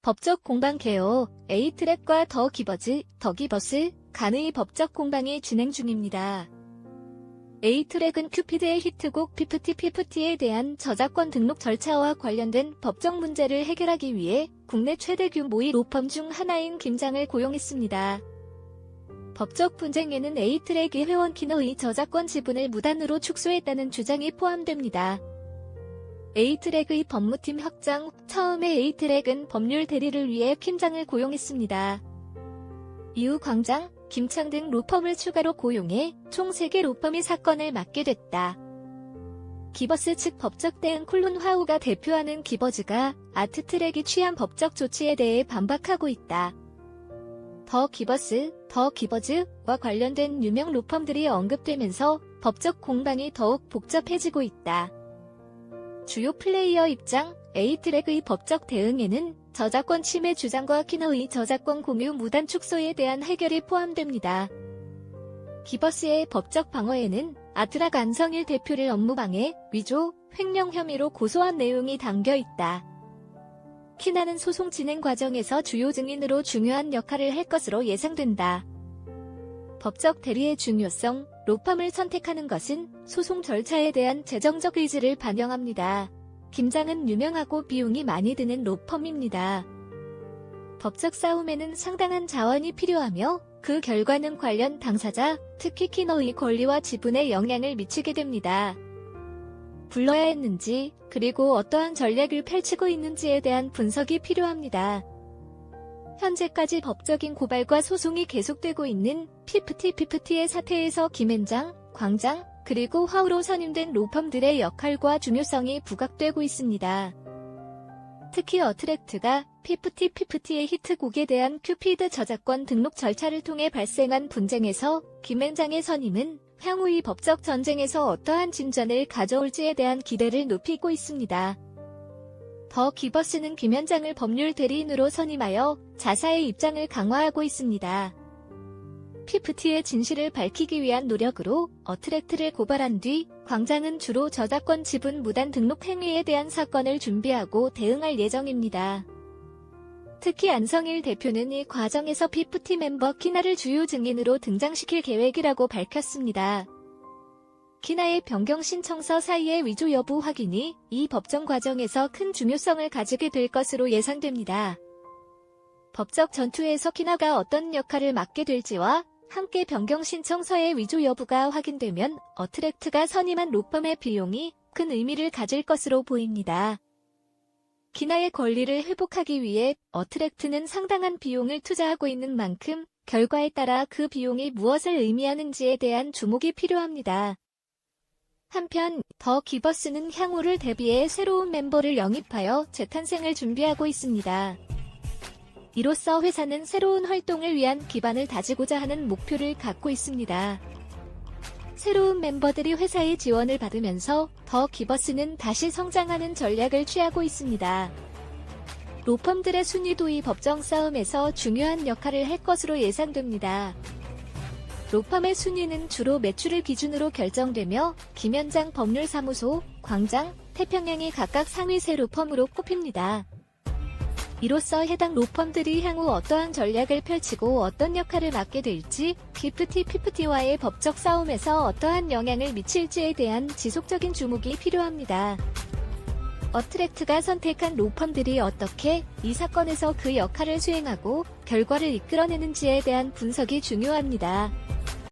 법적 공방 개요. A트랙과 더 기버스, 간의 법적 공방이 진행 중입니다. A트랙은 큐피드의 히트곡 50/50에 대한 저작권 등록 절차와 관련된 법적 문제를 해결하기 위해 국내 최대 규모의 로펌 중 하나인 김장을 고용했습니다. 법적 분쟁에는 A트랙이 회원 키너의 저작권 지분을 무단으로 축소했다는 주장이 포함됩니다. A트랙의 법무팀 확장. 처음에 A트랙은 법률 대리를 위해 김장을 고용했습니다. 이후 광장, 김창 등 로펌을 추가로 고용해 총 3개 로펌이 사건을 맡게 됐다. 기버스 측 법적 대응. 콜론 화우가 대표하는 기버즈가 아트트랙이 취한 법적 조치에 대해 반박하고 있다. 더 기버즈와 관련된 유명 로펌들이 언급되면서 법적 공방이 더욱 복잡해지고 있다. 주요 플레이어 입장. A트랙의 법적 대응에는 저작권 침해 주장과 키너의 저작권 공유 무단 축소에 대한 해결이 포함됩니다. 기버스의 법적 방어에는 아트락 안성일 대표를 업무방해, 위조, 횡령 혐의로 고소한 내용이 담겨 있다. 키나는 소송 진행 과정에서 주요 증인으로 중요한 역할을 할 것으로 예상된다. 법적 대리의 중요성. 로펌을 선택하는 것은 소송 절차에 대한 재정적 의지를 반영합니다. 김장은 유명하고 비용이 많이 드는 로펌입니다. 법적 싸움에는 상당한 자원이 필요하며 그 결과는 관련 당사자, 특히 키너의 권리와 지분에 영향을 미치게 됩니다. 불러야 했는지, 그리고 어떠한 전략을 펼치고 있는지에 대한 분석이 필요합니다. 현재까지 법적인 고발과 소송이 계속되고 있는 50/50의 사태에서 김앤장, 광장, 그리고 화우로 선임된 로펌들의 역할과 중요성이 부각되고 있습니다. 특히 어트랙트가 50/50의 히트곡에 대한 큐피드 저작권 등록 절차를 통해 발생한 분쟁에서 김앤장의 선임은 향후의 법적 전쟁에서 어떠한 진전을 가져올지에 대한 기대를 높이고 있습니다. 더 기버스는 김앤장을 법률 대리인으로 선임하여 자사의 입장을 강화하고 있습니다. 50의 진실을 밝히기 위한 노력으로 어트랙트를 고발한 뒤 광장은 주로 저작권 지분 무단 등록 행위에 대한 사건을 준비하고 대응할 예정입니다. 특히 안성일 대표는 이 과정에서 50 멤버 키나를 주요 증인으로 등장시킬 계획이라고 밝혔습니다. 키나의 변경 신청서 사이의 위조 여부 확인이 이 법정 과정에서 큰 중요성을 가지게 될 것으로 예상됩니다. 법적 전투에서 키나가 어떤 역할을 맡게 될지와 함께 변경 신청서의 위조 여부가 확인되면 어트랙트가 선임한 로펌의 비용이 큰 의미를 가질 것으로 보입니다. 키나의 권리를 회복하기 위해 어트랙트는 상당한 비용을 투자하고 있는 만큼 결과에 따라 그 비용이 무엇을 의미하는지에 대한 주목이 필요합니다. 한편 더 기버스는 향후를 대비해 새로운 멤버를 영입하여 재탄생을 준비하고 있습니다. 이로써 회사는 새로운 활동을 위한 기반을 다지고자 하는 목표를 갖고 있습니다. 새로운 멤버들이 회사의 지원을 받으면서 더 기버스는 다시 성장하는 전략을 취하고 있습니다. 로펌들의 순위도 이 법정 싸움에서 중요한 역할을 할 것으로 예상됩니다. 로펌의 순위는 주로 매출을 기준으로 결정되며 김현장 법률사무소, 광장, 태평양이 각각 상위 세 로펌으로 꼽힙니다. 이로써 해당 로펌들이 향후 어떠한 전략을 펼치고 어떤 역할을 맡게 될지, 50/50와의 법적 싸움에서 어떠한 영향을 미칠지에 대한 지속적인 주목이 필요합니다. 어트랙트가 선택한 로펌들이 어떻게 이 사건에서 그 역할을 수행하고 결과를 이끌어내는지에 대한 분석이 중요합니다.